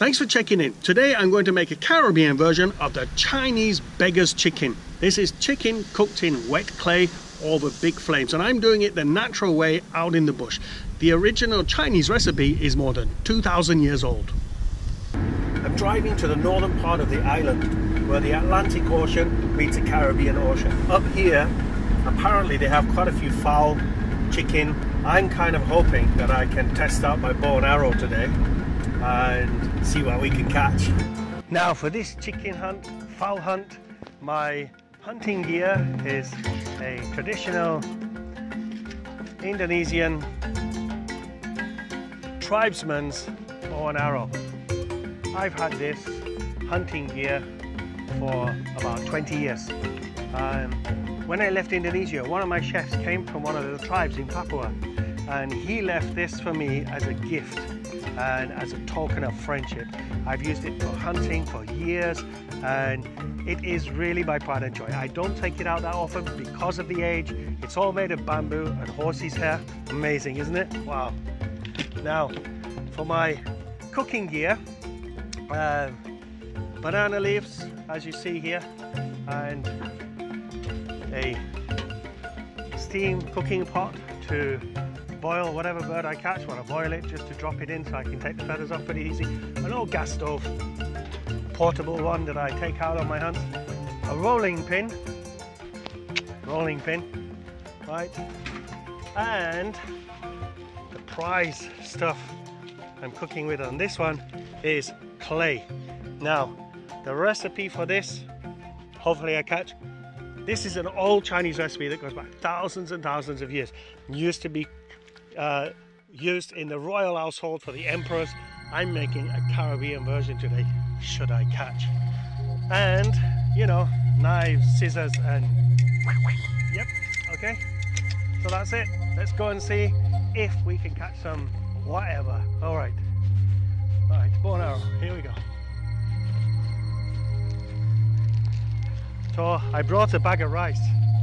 Thanks for checking in. Today I'm going to make a Caribbean version of the Chinese Beggar's chicken. This is chicken cooked in wet clay over big flames, and I'm doing it the natural way out in the bush. The original Chinese recipe is more than 2,000 years old. I'm driving to the northern part of the island where the Atlantic Ocean meets the Caribbean Ocean. Up here, apparently they have quite a few fowl, chicken. I'm kind of hoping that I can test out my bow and arrow today and see what we can catch. Now for this chicken hunt, fowl hunt, my hunting gear is a traditional Indonesian tribesman's bow and arrow. I've had this hunting gear for about 20 years. When I left Indonesia, one of my chefs came from one of the tribes in Papua, and he left this for me as a gift and as a token of friendship. I've used it for hunting for years, and it is really my pride and joy. I don't take it out that often because of the age. It's all made of bamboo and horse's hair. Amazing, isn't it? Wow. Now, for my cooking gear, banana leaves, as you see here, and a steam cooking pot to boil whatever bird I catch. When I boil it, just to drop it in so I can take the feathers off pretty easy. An old gas stove, portable one that I take out on my hunts. A rolling pin, right? And the prize stuff I'm cooking with on this one is clay. Now, the recipe for this, hopefully I catch. This is an old Chinese recipe that goes back thousands and thousands of years. It used to be used in the royal household for the emperors. I'm making a Caribbean version today, should I catch. And, you know, knives, scissors, and yep, okay. So that's it. Let's go and see if we can catch some whatever. All right, bow and arrow, here we go. So I brought a bag of rice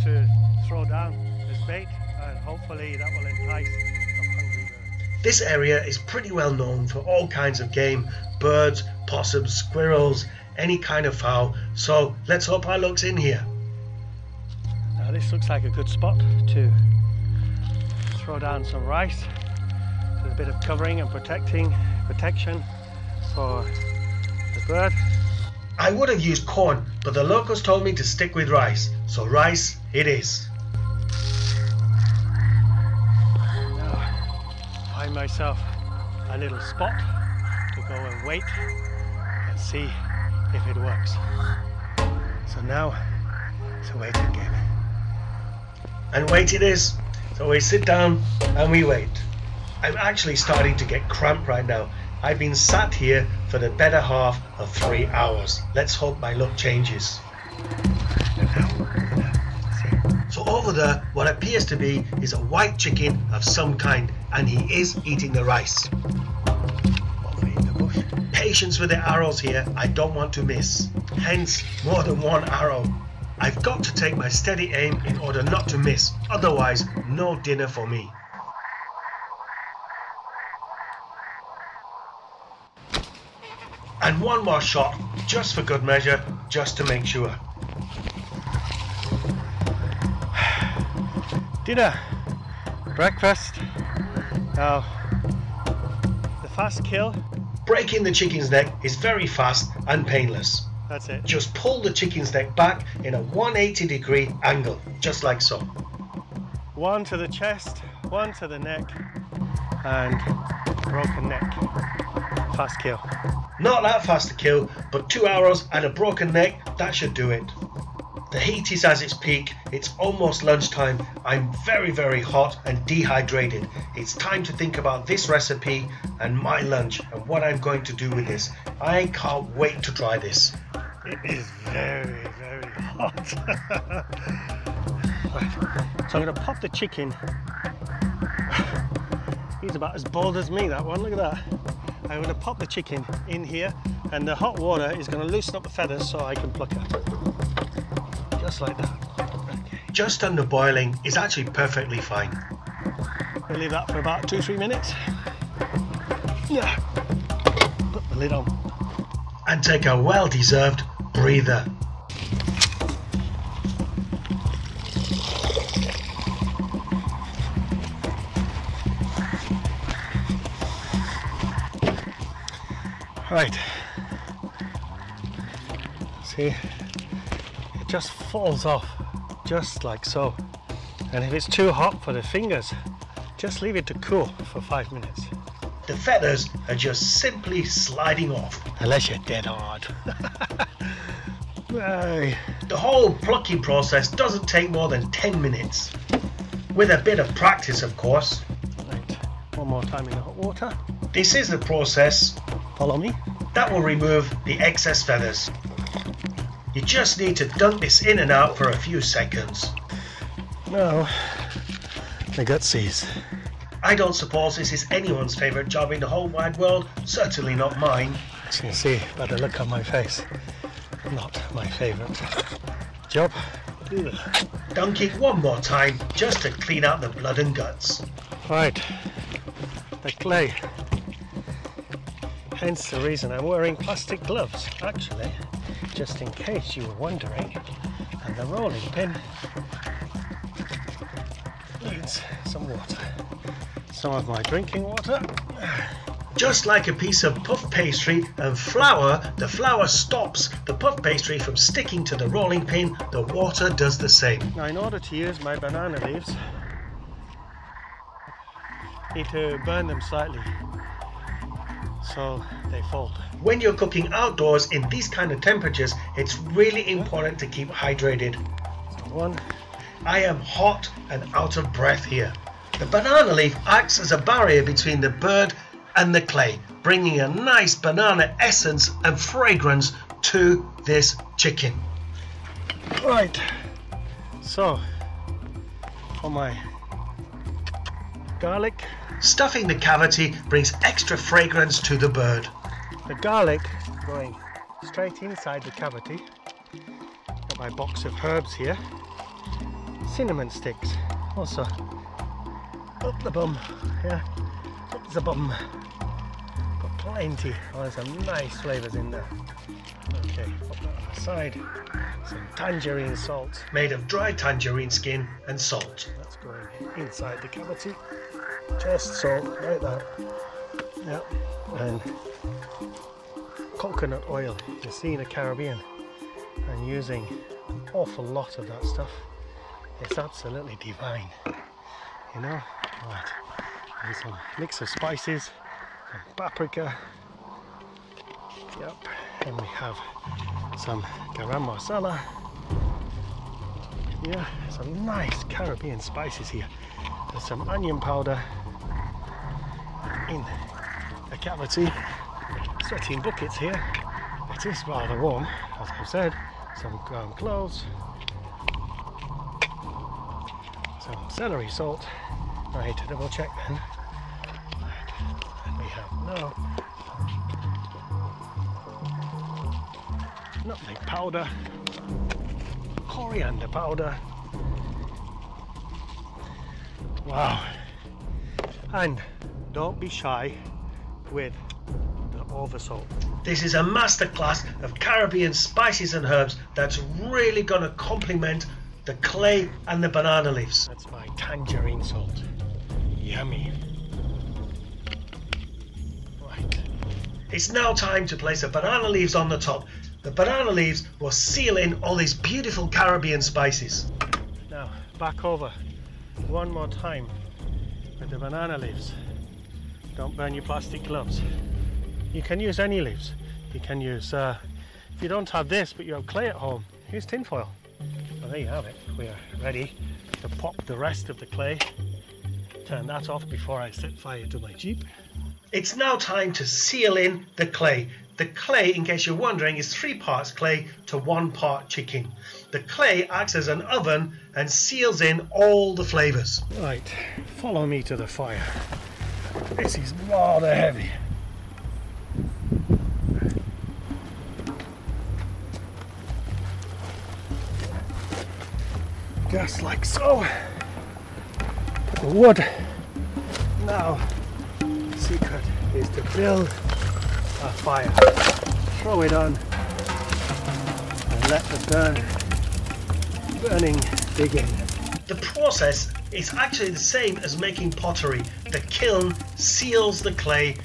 to throw down as bait, and hopefully that will entice some hungry birds. This area is pretty well known for all kinds of game, birds, possums, squirrels, any kind of fowl, so let's hope our luck's in here. Now this looks like a good spot to throw down some rice. There's a bit of covering and protection for the bird. I would have used corn, but the locals told me to stick with rice, so rice it is. Now, find myself a little spot to go and wait and see if it works. So now it's a waiting game. And wait it is. So we sit down and we wait. I'm actually starting to get cramped right now. I've been sat here for the better half of 3 hours. Let's hope my luck changes. So over there, what appears to be is a white chicken of some kind, and he is eating the rice. Over in the bush. Patience with the arrows here, I don't want to miss. Hence, more than one arrow. I've got to take my steady aim in order not to miss, otherwise no dinner for me. And one more shot, just for good measure, just to make sure. Dinner, breakfast. Now, the fast kill. Breaking the chicken's neck is very fast and painless. That's it. Just pull the chicken's neck back in a 180-degree angle, just like so. One to the chest, one to the neck, and broken neck. Fast kill. Not that fast to kill, but 2 arrows and a broken neck, that should do it. The heat is at its peak, it's almost lunchtime, I'm very, very hot and dehydrated. It's time to think about this recipe and my lunch and what I'm going to do with this. I can't wait to try this. It is very, very hot. Right. So I'm going to pop the chicken. He's about as bold as me, that one, look at that. I'm going to pop the chicken in here, and the hot water is going to loosen up the feathers so I can pluck her. Just like that. Okay. Just under boiling is actually perfectly fine. We'll leave that for about 2-3 minutes. Yeah. Put the lid on. and take a well-deserved breather. Right, see, it just falls off just like so, and if it's too hot for the fingers, just leave it to cool for 5 minutes. The feathers are just simply sliding off. Unless you're dead hard. The whole plucking process doesn't take more than 10 minutes. With a bit of practice, of course. Right, one more time in the hot water. This is the process. Follow me. That will remove the excess feathers. You just need to dunk this in and out for a few seconds. Now, the gutsies. I don't suppose this is anyone's favourite job in the whole wide world, certainly not mine. As you can see by the look on my face, not my favourite job. Ugh. Dunk it one more time just to clean out the blood and guts. Right, the clay. Hence the reason I'm wearing plastic gloves, actually, just in case you were wondering. And the rolling pin needs some water. Some of my drinking water. Just like a piece of puff pastry and flour, the flour stops the puff pastry from sticking to the rolling pin. The water does the same. Now, in order to use my banana leaves, I need to burn them slightly so they fold. When you're cooking outdoors in these kind of temperatures, it's really important to keep hydrated. So one. I am hot and out of breath here. The banana leaf acts as a barrier between the bird and the clay, bringing a nice banana essence and fragrance to this chicken. Right, so for my garlic. Stuffing the cavity brings extra fragrance to the bird. The garlic going straight inside the cavity. Got my box of herbs here. Cinnamon sticks, also up the bum, yeah, up the bum. Got plenty. Oh, there's some nice flavours in there. Okay, put that on the side. Some tangerine salt. Made of dried tangerine skin and salt. That's going inside the cavity. Just salt, like that. Yep. And coconut oil. You see in the Caribbean, and using an awful lot of that stuff. It's absolutely divine. You know? Right. And some mix of spices, some paprika. Yep. And we have some garam masala. Yeah, some nice Caribbean spices here. There's some onion powder in the cavity. Sweating buckets here. It is rather warm, as I've said. Some ground cloves. Some celery salt. I need to double check then. Right. And we have now nutmeg powder, coriander powder. Wow. And don't be shy with the over salt. This is a masterclass of Caribbean spices and herbs that's really going to complement the clay and the banana leaves. That's my tangerine salt. Yummy. Right. It's now time to place the banana leaves on the top. The banana leaves will seal in all these beautiful Caribbean spices. Now, back over one more time with the banana leaves. Don't burn your plastic gloves. You can use any leaves. You can use, if you don't have this but you have clay at home, use tin foil. Well, there you have it. We are ready to pop the rest of the clay. Turn that off before I set fire to my Jeep. It's now time to seal in the clay. The clay, in case you're wondering, is 3 parts clay to 1 part chicken. The clay acts as an oven and seals in all the flavours. Right, follow me to the fire. This is rather heavy. Just like so. Put the wood. Now, the secret is to build a fire. throw it on and let the burning begin. The process is actually the same as making pottery. The kiln seals the clay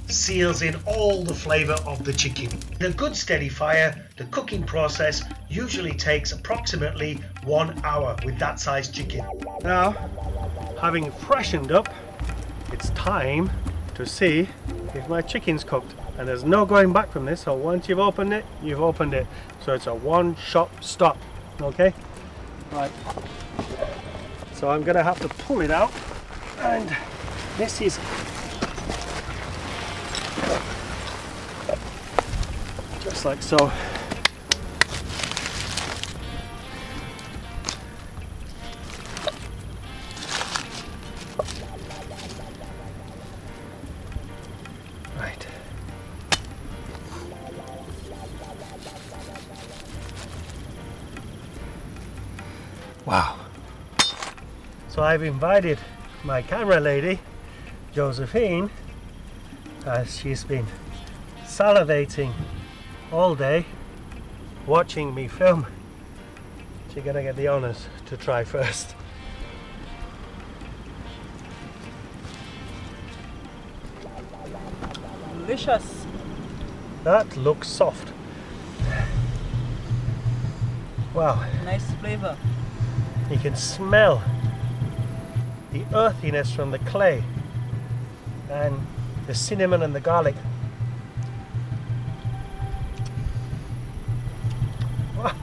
seals in all the flavour of the chicken. In a good steady fire, the cooking process usually takes approximately 1 hour with that size chicken. Now, having freshened up, it's time to see if my chicken's cooked. And there's no going back from this, so once you've opened it, you've opened it. So it's a one-shot stop, okay? Right. So I'm gonna have to pull it out, and this is just like so. Right. Wow. So I've invited my camera lady, Josephine, as she's been salivating all day watching me film. She's gonna get the honors to try first. Delicious. That looks soft. Wow. Nice flavor. You can smell the earthiness from the clay and the cinnamon and the garlic. Wow,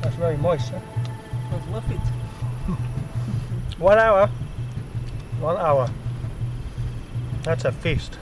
that's very moist. Huh? That's worth it. 1 hour. 1 hour. That's a feast.